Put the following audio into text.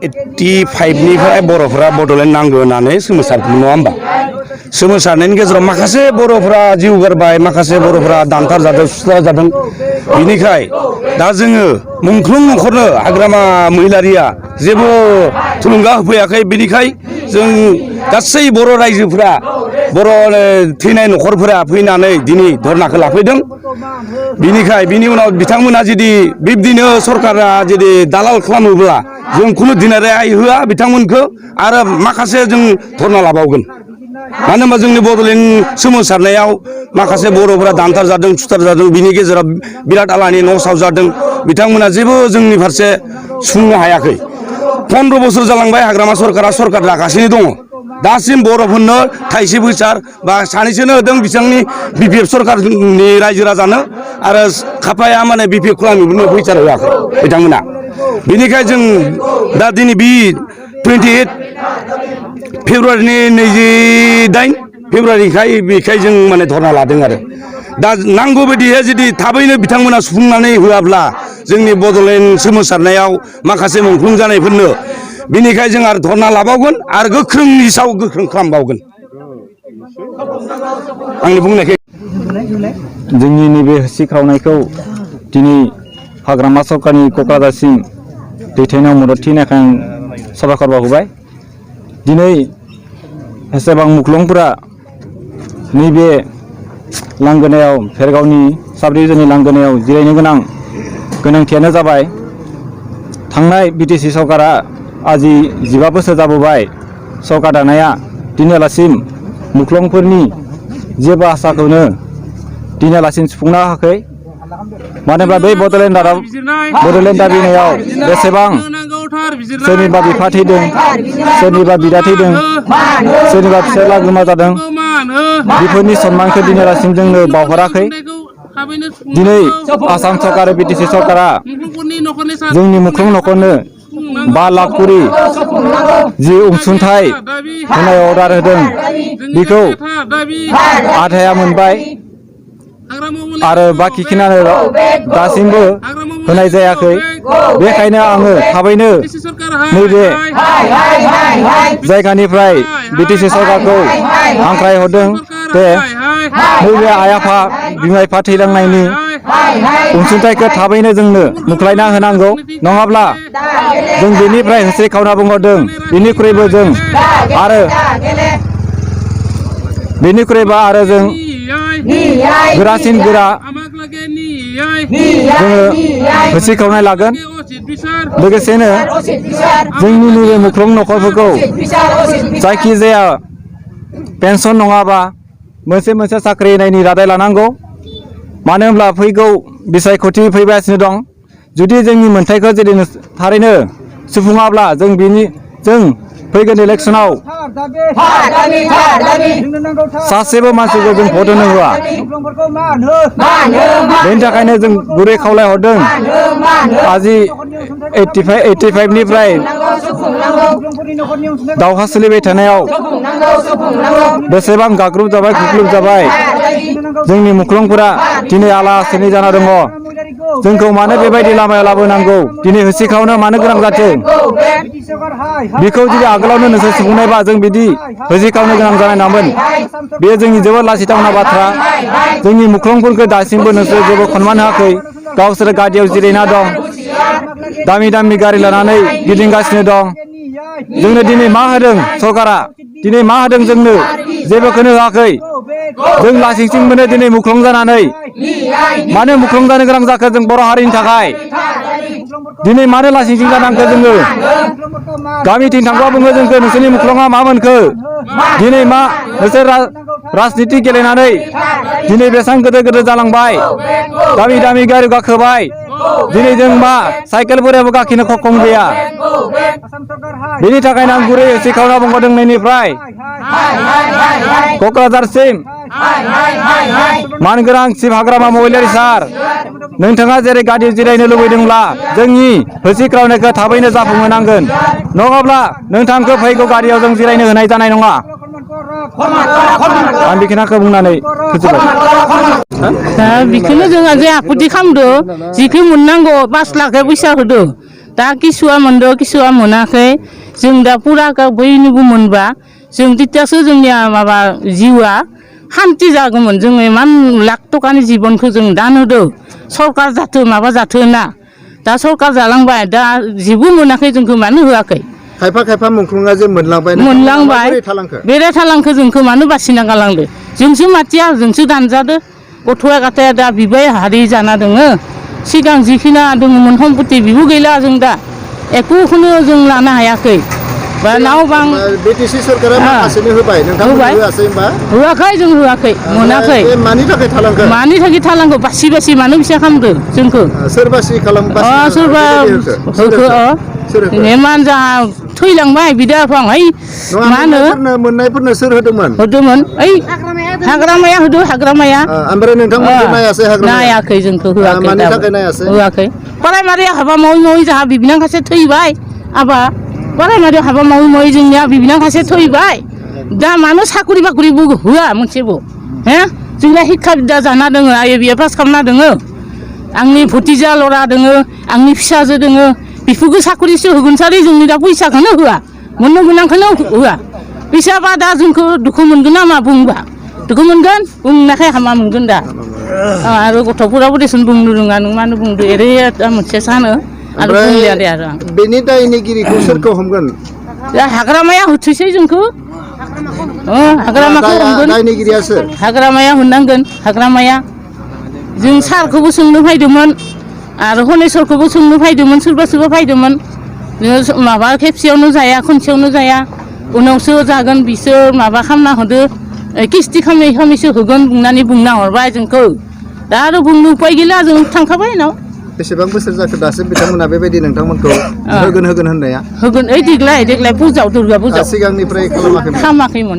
85निफ्राय बर'फोरा बड'लेण्ड नांगौ होननानै सोमावसारदोंमोन नङा होमबा सोमावसारनायनि गेजेराव माखासे बर'फोरा जिउ गारबाय माखासे बर'फोरा दानथार जादों सुथार जादों बिनिखाय दा जोङो मोनफ्रोम न'खरनो हाग्रामा महिलारिया जेबो थुलुंगा होफैयाखै बिनिखाय जों गासै बर' रायजोफोरा बर' थैनाय न'खरफोरा फैनानै दिनै धरनाखौ लाफैदों बिनिखाय बिनि उनाव बिथांमोना जुदि बिब्दिनो सरकारा जुदि दालाल खालामोब्ला जों खुनु दिनै रेहाय होआ बिथांमोनखौ आरो माखासे जों धरना लाबावगोन मानो होनबा जोंनि बड'लेण्ड सोमावसारनायाव माखासे बर'फोरा दानथार जादों सुथार जादों बिनि गेजेराव बिराद आलानि न' सावजादों बिथांमोना जेबो जोंनि फारसे सुंनो हायाखै 15 बोसोर जालांबाय हाग्रामा सरकार लागासिनो दङ दासिम बर'फोरनो थाइसे फैसा बा सानैसोनो होदों बिथांनि बिपिएफ सरकारनि रायजो राजानो आरो खाफाया माने बिपिएफ खालामनो फैसा होआखै बिथांमोना बेनिखाय जों दा दिनै बि 28 फेब्रुवारिनि 28 फेब्रुवारिखाय बेखाय जों माने धरना लादों आरो दा नांगौ बायदियै जुदि थाबैनो बिथांमोना सुफुंनानै होआब्ला जोंनि बड'लेण्ड सोमावसारनायाव माखासे मुंख्लं जानायफोरनो बिनिखाय जों आरो धरना लाबावगोन आरो गोख्रोंनि सायाव गोख्रों खालामबावगोन आंनि बुंनायखौ जोंनि नैबे होसिख्रावनायखौ दिनै हाग्रामा सरकारनि क'क्राझारसिम दैथायनायाव मदद होनायखाय आं साबायखर बावबाय दिनै एसेबां मुख्लंफोरा नैबे लांगोनायाव भेरगावनि साब्रैजोंनि लांगोनायाव जिरायनो गोनांथियानो जाबाय थांनाय बिटिसि सरकारा आजि 15 बोसोर जाबोबाय सरकार दानाया दिनैलासिम मुख्लंफोरनि जेबो आसाखौनो दिनैलासिम सुफुंनो हायाखै मानो होनब्ला बै बड'लेण्ड दाबिनायाव बेसेबां सोरनिबा बिफा थैदों सोरनिबा बिदा थैदों सोरनिबा फिसाज्ला गोमा जादों बेफोरनि सन्मानखौ दिनैलासिम जोंनो बावहराखै दिनै आसाम सरकार बिटिसि सरकारा जोंनि मुख्लं न'खरनो 5 लाख करि जि अनसुंथाइ होनाय अर्डार होदों बेखौ आधाया मोनबाय आरो बाखिखिनियानो दासिमबो होनाय जायाखै बेखायनो आङो थाबैनो नैबे जायगानिफ्राय बिटिसि सरकारखौ हांख्रायहरदों दे नैबे आइ आफा बिमा बिफा थैलांनायनि अनसुंथाइखौ थाबैनो जोंनो मुख्लायना होनांगौ नङाब्ला जों बेनिफ्राय होस्रिखावना बुंहरदों बेनिख्रुइबो आरो जों गोरासिन गोरा जोङो होस्रिखावनाय लागोन लोगोसेनो जोंनि नैबे मुख्लं न'खरफोरखौ जायखिजाया पेन्सन नङाबा मोनसे साख्रि होनायनि रादाय लानांगौ मानो होनब्ला फैगौ बिसायख'थि फैगासिनो दं जुदि जोंनि मोन्थाइखौ जुदि थारैनो सुफुङाब्ला जों फैगोन इलेक्सनाव सासेबो मानसिखौ जों भट होनो होआ बेनि थाखायनो जों गुरै खावलायहरदों आजि 85निफ्राय दावहा सोलिबाय थानायाव बेसेबां गाग्रुब जाबाय खुख्लुब जाबाय जोंनि मुख्लंफोरा दिनै आला आसिनि जाना दङ जोंखौ मानो बेबायदि लामायाव लाबोनांगौ दिनै होसिखावनो मानो गोनां जाथों बेखौ जुदि आगोलावनो नोंसोर सुबुंनायबा जों बिदि होसिखावनो गोनां जानाय नङामोन बेयो जोंनि जोबोद लासिथावना बाथ्रा जोंनि मुख्लंफोरखौ दासिमबो नोंसोर जेबो सनमान होआखै गावसोर गारियाव जिरायना दं दामि गारि लानानै गिदिंगासिनो दं जोंनो दिनै मा होदों सरकारा दिनै मा होदों जोंनो जेबोखौनो होआखै जों लासिंसिं मोनो दिनै मुख्लं जानानै मानो मुख्लं जानो गोनां जाखो जों बर' हारिनि थाखाय दिनै मानो लासिंसिं जानांगौ जोङो गामिथिं थांबा बुङो जोंखौ नोंसोरनि मुख्लङा मा मोनखो दिनै मा नोंसोर राजनिति गेलेनानै दिनै बेसेबां गोदोर जालांबाय दामि गारि गाखोबाय दिनै जों मा साइकेलफोराबो गाखिनो खम गैया बेनि थाखायनो आं गुरै होसिखावना बुंहरदों नैनिफ्राय क'क्राझारसिम मानगोनां चिफ हाग्रामा महिलारि सार नोंथाङा जेरै गारियाव जिरायनो लुबैदोंब्ला जोंनि होसिख्रावनायखौ थाबैनो जाफुंहोनांगोन नङाब्ला नोंथांखौ फैगौ गारियाव जों जिरायनो होनाय जानाय नङा आं बेखिनिखौ बुंनानै बेखौनो जोंहा जे आखुथि खालामदो जिखौ मोननांगौ 5 लाख फैसा होदो दा किसुआ मोनदों किसुआ मोनाखै जों दा पुरा बयनिबो मोनबा जों तितियासो जोंनिया माबा जिउआ शान्ति जागौमोन जों इमान लाख टकानि जिबनखौ जों दान होदों सरकार जाथो माबा जाथो ना दा सरकार जालांबाय दा जेबो मोनाखै जोंखौ मानो होआखै खायफा मुंख्लङा जे मोनलांबाय बेराय थालांखो जोंखौ मानो बासिना गालांदो जोंसो माथिया जोंसो दानजादो गथ'आ गथाया दा बिबाय हारि जाना दोङो सिगां जिखिना दङमोन सम्पति बिबो गैला जों दा एकखौनो जों लानो हायाखै बा नाव बां बिटिसि सरकारा माखासेनो होबाय नोंथांमोन होआसै होनबा होआखै जों होआखै मोनाखै मानि थाखाय थालांखो बासि बासि मानो बिसा खालामदो जोंखौ सोर बासि खालामबाय सोरबा इमान जा थैलांबाय बिदा फंबाय मा होनो मोननायफोरनो सोर होदोंमोन ओइ हाग्रामाया होदो हाग्रामाया ओमफ्राय नोंथांमोनखौ नायासै नायाखै जोंखौ होआखै मानि थाखाय नायासै होआखै प्राइमारि हाबा मावै जाहा बिबिनां खासे थैबाय आबा प्राइमारि हाबा मावै जोंनिया बिबिनां खासे थैबाय दा मानो साखरि बाखरिबो होआ मोनसेबो हे जोंना शिक्षा बिद्या जाना दोङो IABA पास खालामना दोङो आंनि भतिजा लरा दोङो आंनि फिसाजो दोङो बेफोरखौ साखरिसो होगोन सारि जोंनि दा फैसाखौनो होआ मोननो गोनांखौनो होआ फैसाबा दा जोंखौ दुखु मोनगोन ना मा बुंबा दुखु मोनगोन बुंनायखाय हामा मोनगोन दा आरो गथ'फोराबो देसन बुंनो रोङा नों मानो बुंदो एरै मोनसे सानो आरो बुंलिया दे आरो आं बेनि दायनिगिरिखौ सोरखौ हमगोन हाग्रामाया होथोसै जोंखौ हाग्रामाखौ हमगोन दायनिगिरिया सोर हाग्रामाया होननांगोन हाग्रामाया जों सारखौबो सोंनो फैदोंमोन आरो हनेस्वरखौबो सोंनो फैदोंमोन सोरबा फैदोंमोन माबा खेबसेयावनो जाया खनसेयावनो जाया उनावसो जागोन बिसोर माबा खालामना होदो किस्ति खालामैसो होगोन बुंनानै बुंना हरबाय जोंखौ दा आरो बुंनो उपाय गैला जों थांखाबाय उनाव बेसेबां बोसोर जाखो दासिम बिथांमोना बेबायदि नोंथांमोनखौ होगोन होननाया होगोन ओइ देग्लाय फुजायाव दुर्गा फुजा सिगांनिफ्राय खालामाखैमोन